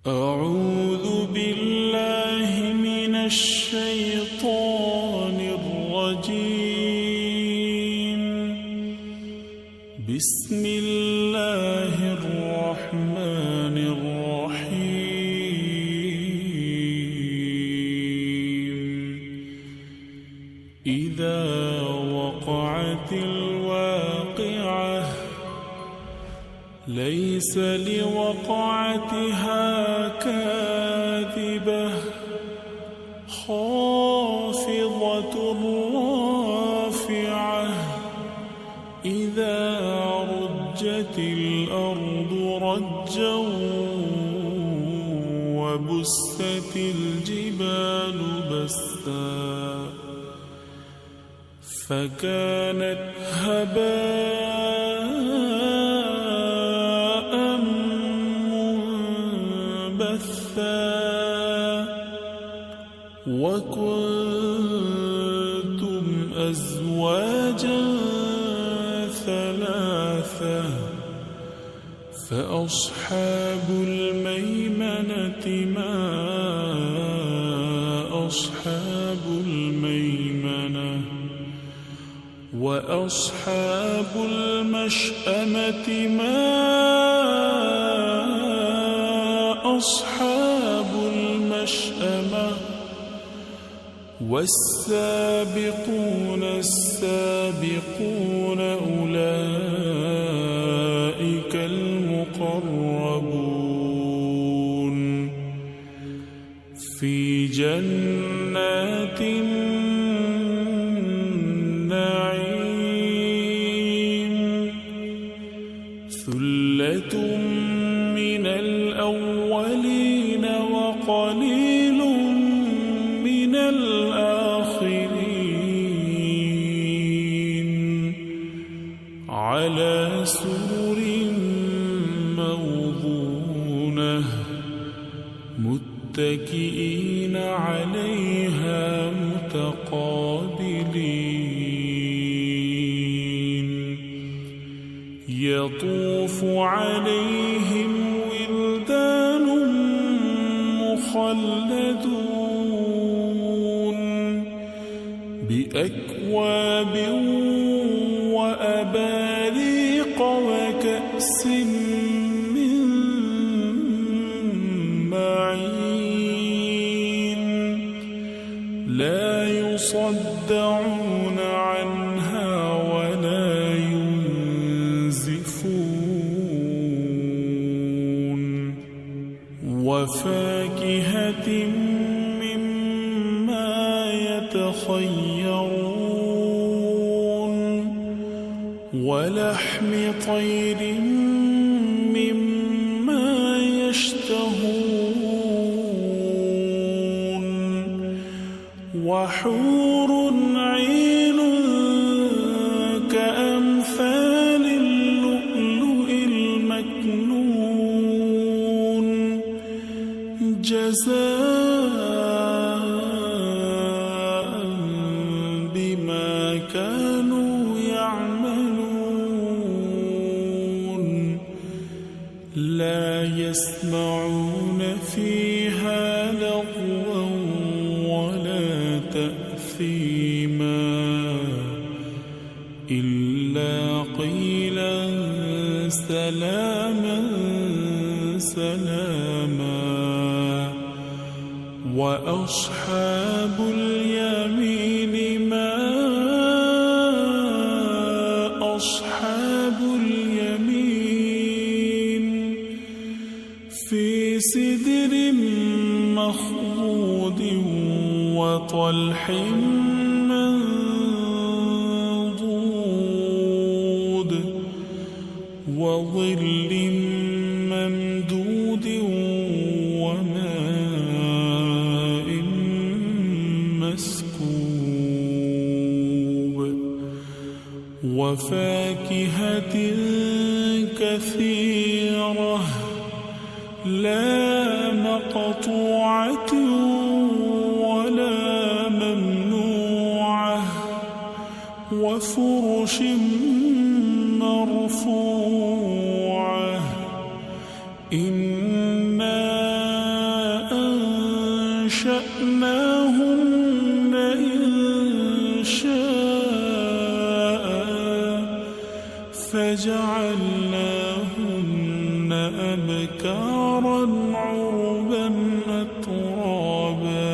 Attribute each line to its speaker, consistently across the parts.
Speaker 1: أعوذ بالله من الشيطان الرجيم. بسم الله الرحمن الرحيم. إذا وقعت الواقعة ليس لوقعتها كاذبة خافضة رافعة إذا رجت الأرض رجا وبست الجبال بسا فكانت هباء منبثا وكنتم أزواجا ثلاثة فأصحاب الميمنة ما أصحاب الميمنة وأصحاب المشأمة ما أصحاب المشأمة والسابقون السابقون أولئك المقربون في جنات النعيم. ثلة من الأولين وقليل من الآخرين على سرر موضونة متكئين عليها متقابلين. يطوف عليهم ولدان مخلدون بأكواب وأباريق وكأس من معين لا يصدعون عنها ولا ينزفون وفاكهة مما يتخيرون ولحم طير مما يشتهون وحور عين كأمثال اللؤلؤ المكنون جزاء بما كانوا يعملون. لا يسمعون فيها لغوا ولا تأثيما إلا قيلا سلاما سلاما. وأصحاب اليمين ما أصحاب اليمين في سدر مخضود وطلح منضود وظل ممدود وماء مسكوب وفاكهة كثيرة لا مقطوعة ولا ممنوعة وفرش مرفوعة إنا أنشأناهن إنشاء فجعلناهن أبكارا عربا أترابا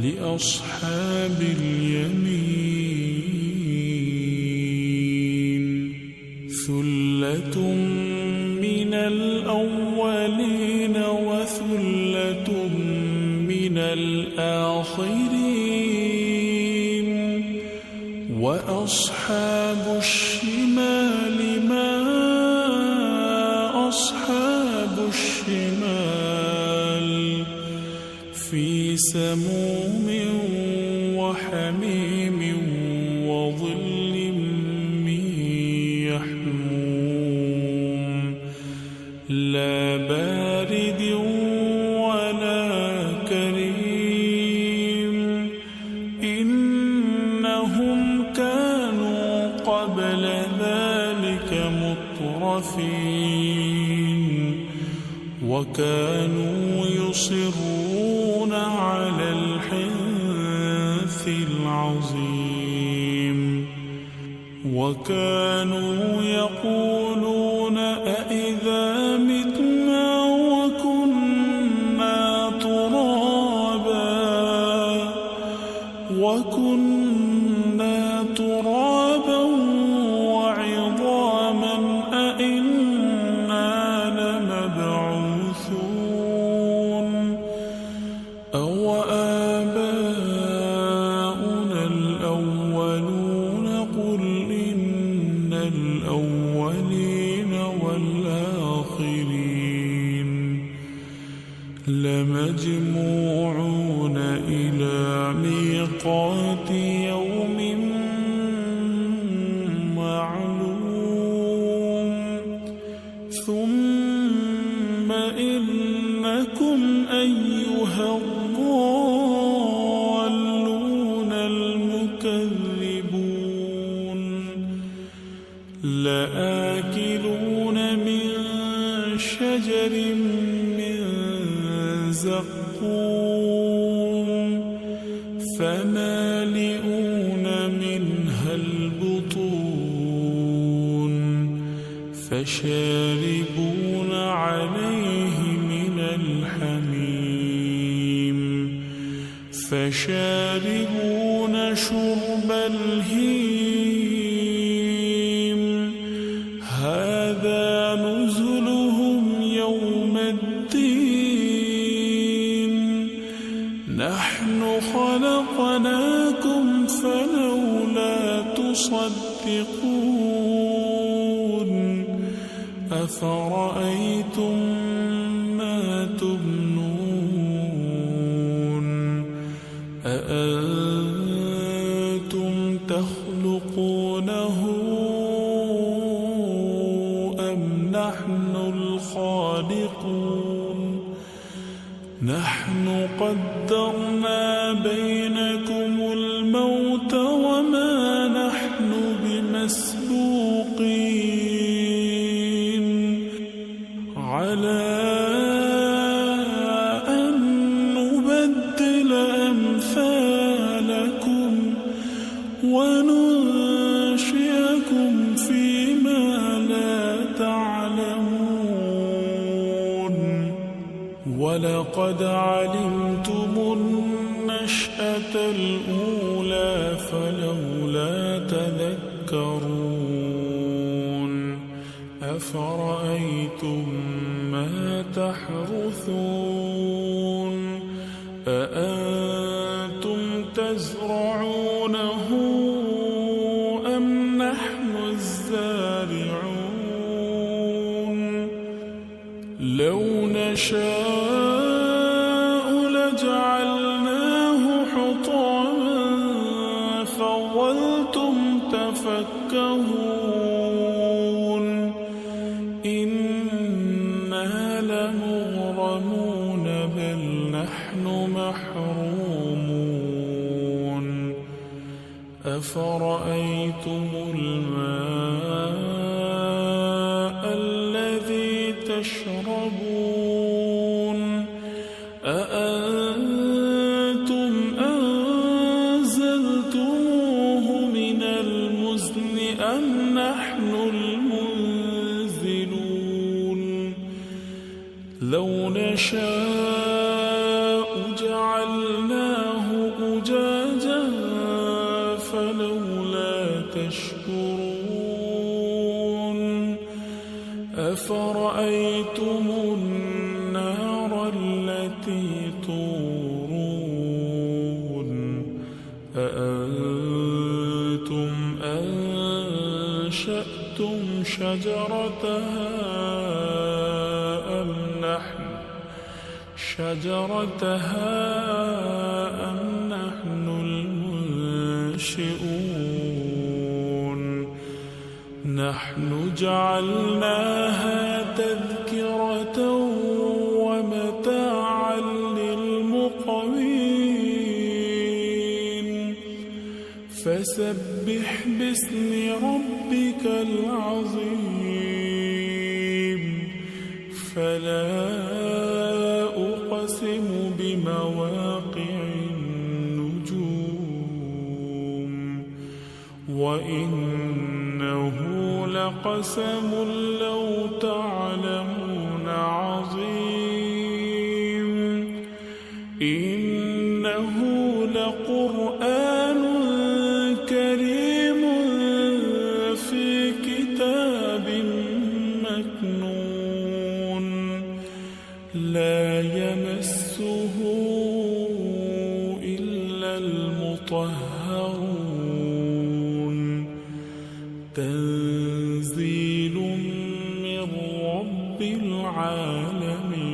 Speaker 1: لأصحاب اليمين ثلة من الأولين وثلة من الآخرين وأصحاب الشمال ما أصحاب الشمال في سموم وحميم وظل من يحموم لا بارد ولا كريم إنهم كانوا قبل ذلك مترفين وكانوا يصرون على الحنث العظيم وكانوا يقولون أإذا متنا وكنا ترابا وعظاما أإنا لمبعوثون أو آباؤنا الأولون قل إن الأولين والآخرين لمجموعون إلى ميقات يوم معلوم ثم إنكم أيها الضالون المكذبون لآكلون من شجر من زقوم فمالئون منها البطون فشاربون عليه من الحميم فشاربون شرب الهيم هذا نزلهم يوم الدين نحن خلقناكم فلولا تصدقون أفرأيتم ما تمنون أأنتم تخلقونه أم نحن الخالقون نحن قدرنا بينكم الموت وما نحن بمسبوقين على أن نبدل أمثالكم وننشئكم فيما لا تعلمون ولقد علمتم النشأة الأولى فلولا تذكرون أفرأيتم ما تحرثون أأنتم تزرعونه أم نحن الزارعون لو نشاء لجعلناه حطاما فظلتم تفكهون إنا لمغرمون بل نحن محرومون أفرأيتم الماء الذي تشربون أأنتم لو نشاء جعلناه أجاجا فلولا تشكرون أفرأيتم النار التي تورون أأنتم أنشأتم شجرتها أم نحن المنشئون نحن جعلناها تذكرة ومتاعا للمقوين فسبح باسم ربك العظيم فلا أقسم بمواقع النجوم وإنه لقسم لو تعلمون عظيم إنه لقرآن كريم في كتاب مكنون لا يمسه إلا المطهرون تنزيل من رب العالمين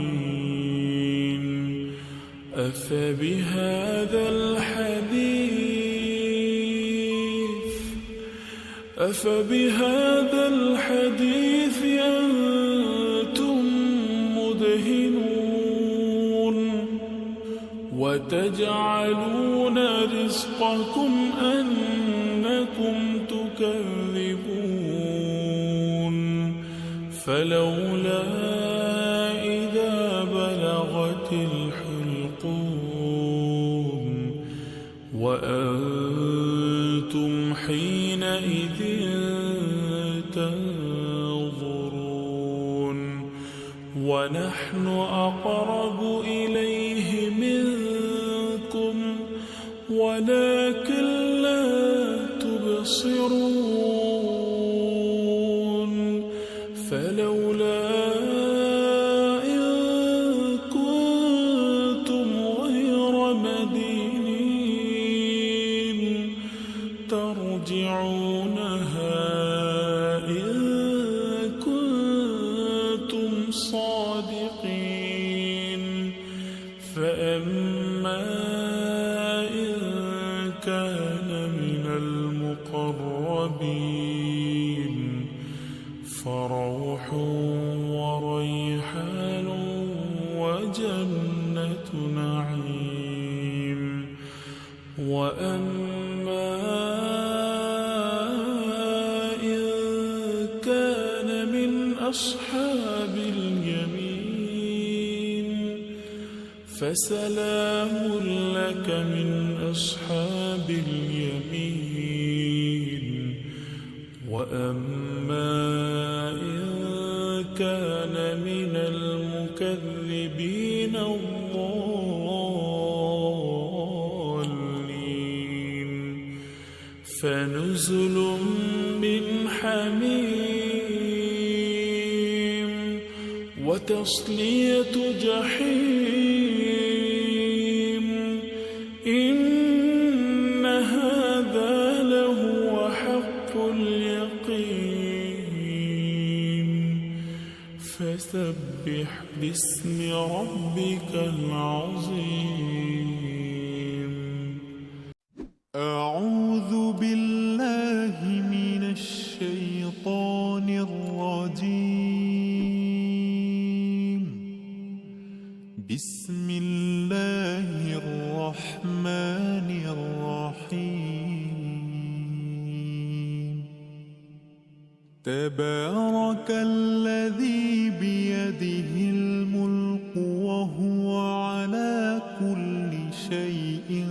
Speaker 1: أفبهذا الحديث أنتم مدهنون وتجعلون رزقكم أنكم تكذبون فلولا إذا بلغت الحلقوم وأنتم حينئذ تنظرون ونحن أقرب إليه منكم ولكن لا تبصرون فلولا إن كنتم غير مدينين ترجعونها إن كنتم صادقين فأما إن كان من المقربين فروح وريحان وجنة نعيم وأما إن كان من أصحاب اليمين فسلام لك من أصحاب اليمين وأما إن كان من المكذبين الضالين فنزل من حميم وتصلية جحيم إن هذا لهو حق اليقين فسبح باسم ربك العظيم أعوذ بالله من الشيطان الرجيم بسم الله الرحمن الرحيم تبارك الذي بيده الملك وهو على كل شيء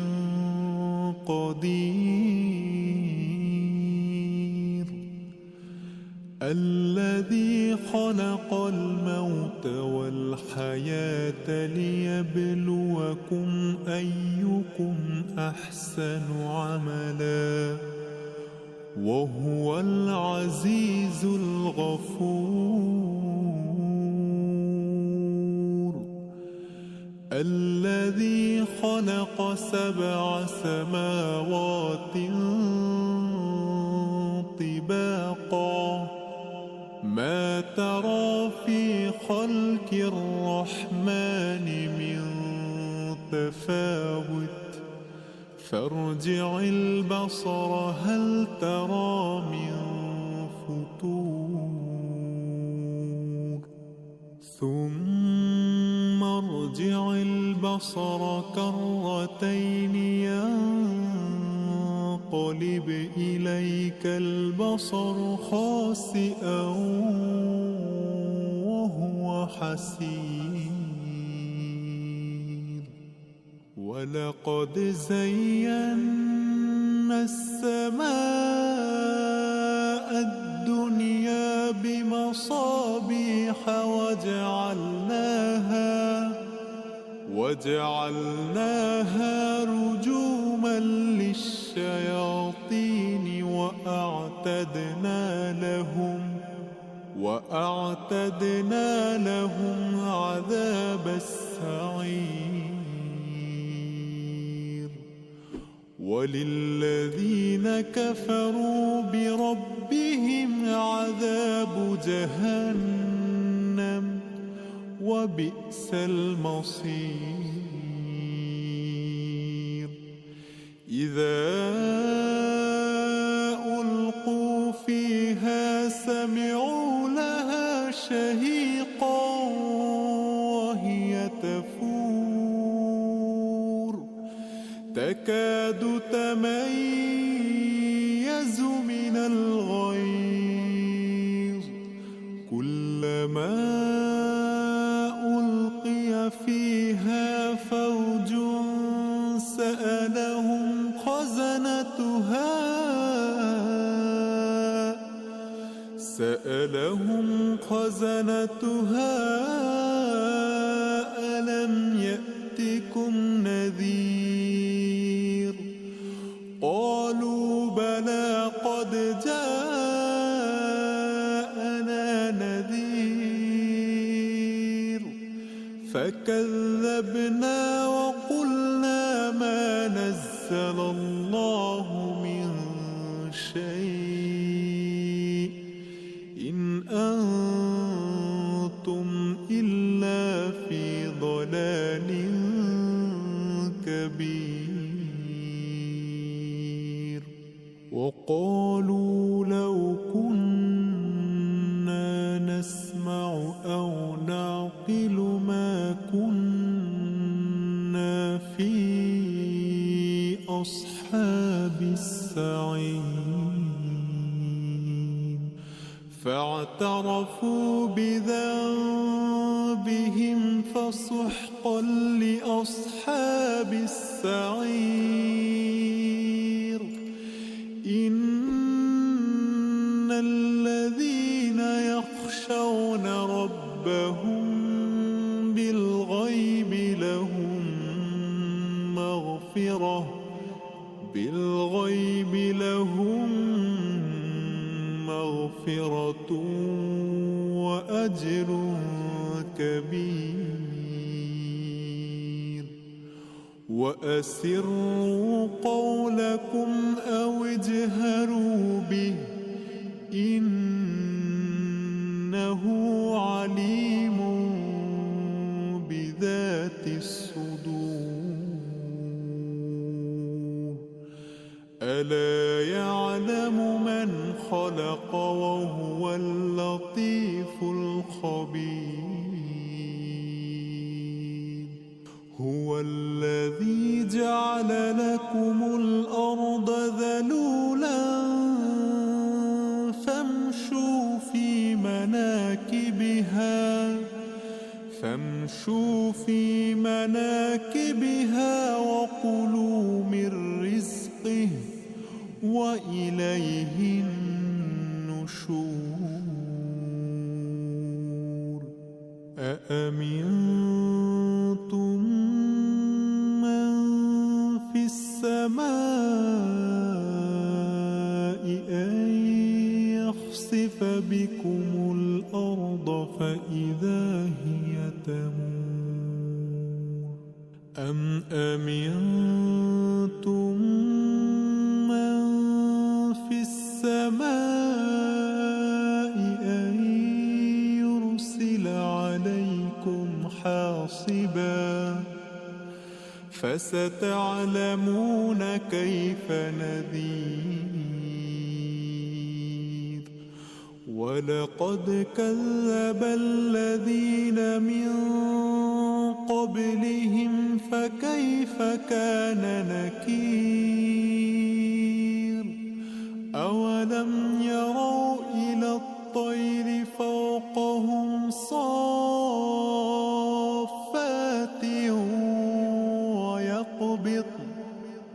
Speaker 1: قدير الذي خلق الموت والحياة الآيات ليبلوكم أيكم أحسن عملا وهو العزيز الغفور الذي خلق 7 سماوات طباقا ما ترى في خلق الرحمن من تفاوت فارجع البصر هل ترى من فطور ثم ارجع البصر كرتين ينقلب إليك البصر خاسئا وهو حسير ولقد زينا السماء الدنيا بمصابيح وجعلناها رجوما للشياطين وأعتدنا لهم عذاب السعير وللذين كفروا بربهم عذاب جهنم وبئس المصير إذا ألقوا فيها سمعوا لها شهيقا وهي تفور تكاد تميز من الغيظ كلما ألقي فيها فوج سألهم خزنتها ألم يأتكم نذير قالوا بلى قد جاءنا نذير فكذبنا وقلنا ما نزل الله من شيء إن أنتم إلا في ضلال كبير وقالوا لو كنا نسمع أو نعقل ما كنا في أصحاب السعير فاعترفوا بذنبهم فسحقا لأصحاب السعير إن الذين يخشون ربهم بالغيب لهم مغفرة وأجر كبير وأسروا قولكم أو اجهروا به إنه عليم بذات الصدور ألا يعلم من خلق وهو اللطيف الخبير هو الذي جعل لكم الأرض ذلولا فامشوا في مناكبها وكلوا من رزقه وإليه النشور أأمنتم أم أمنتم من في السماء أن يرسل عليكم حاصبا فستعلمون كيف نذير ولقد كذب الذين من قبلهم فكيف كان نكير أولم يروا إلى الطير فوقهم صافات ويقبض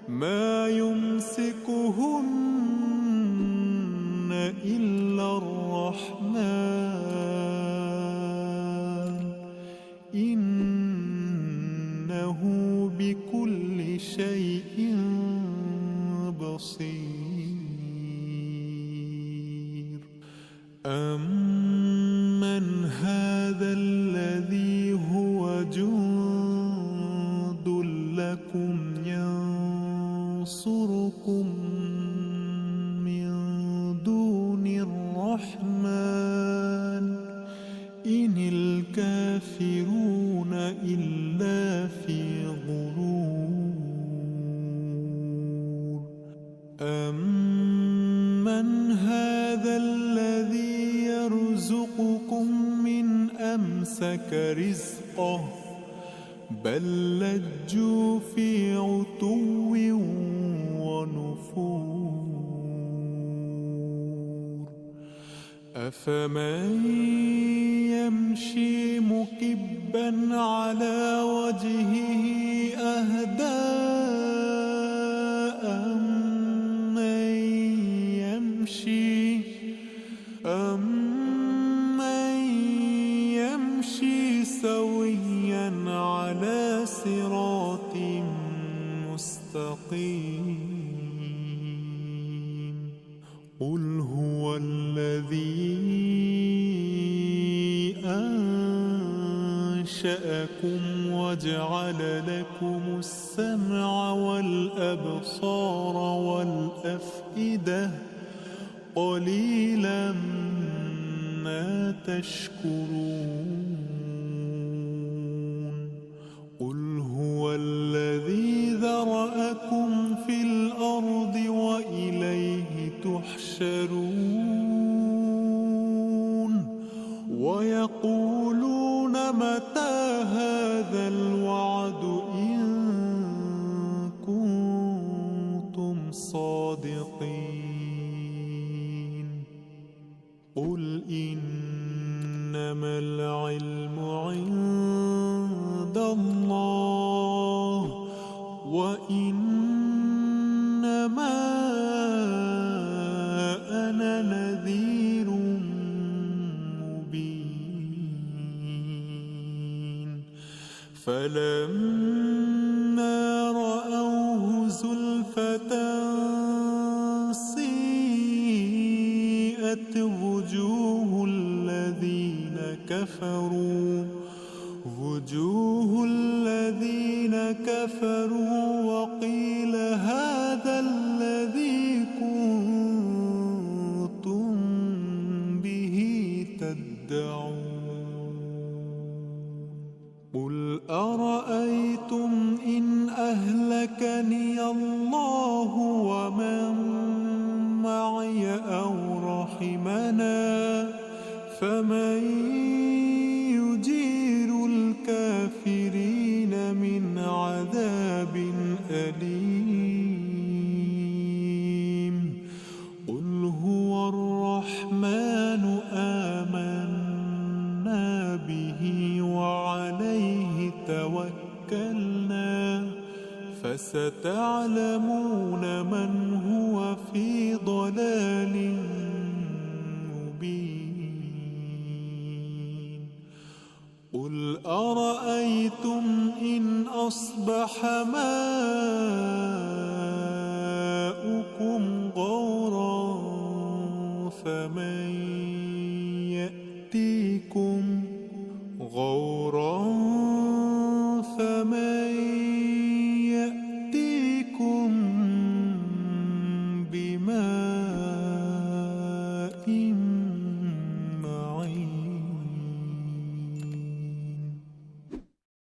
Speaker 1: ما يمسكهن إلا الرحمن إنه بكل شيء بصير أمن هذا الذي هو جند لكم ينصركم من دون الرحمن إن الكافرون إلا في غرور أمن هذا الذي يرزقكم من أمسك رزقه بل لجوا في عتو ونفور أفمن يمشي مكبا على وجهه أهدى أمن يمشي سويا على صراط مستقيم قل هو الذي أنشأكم وجعل لكم السمع والأبصار والأفئدة قليلا ما تشكرون قل هو الذي ذرأكم في الأرض وإليه تحشرون ويقولون متى هذا الوعد إن كنتم صادقين قل إنما العلم عند الله وإنما أنا نذير مبين فلما رأوه زلفة سيئت وجوه الذين كفروا وقيل هذا الذي كنتم به تدعون قل أرأيتم إن أهلكني الله ومن معي أو رحمنا فمن يجير الكافرين من عذاب أليم قل هو الرحمن آمنا به وعليه توكلنا فستعلمون من هو في ضلال مبين قل أرأيتم إن أصبح ماؤكم غورا فمن يأتيكم غورا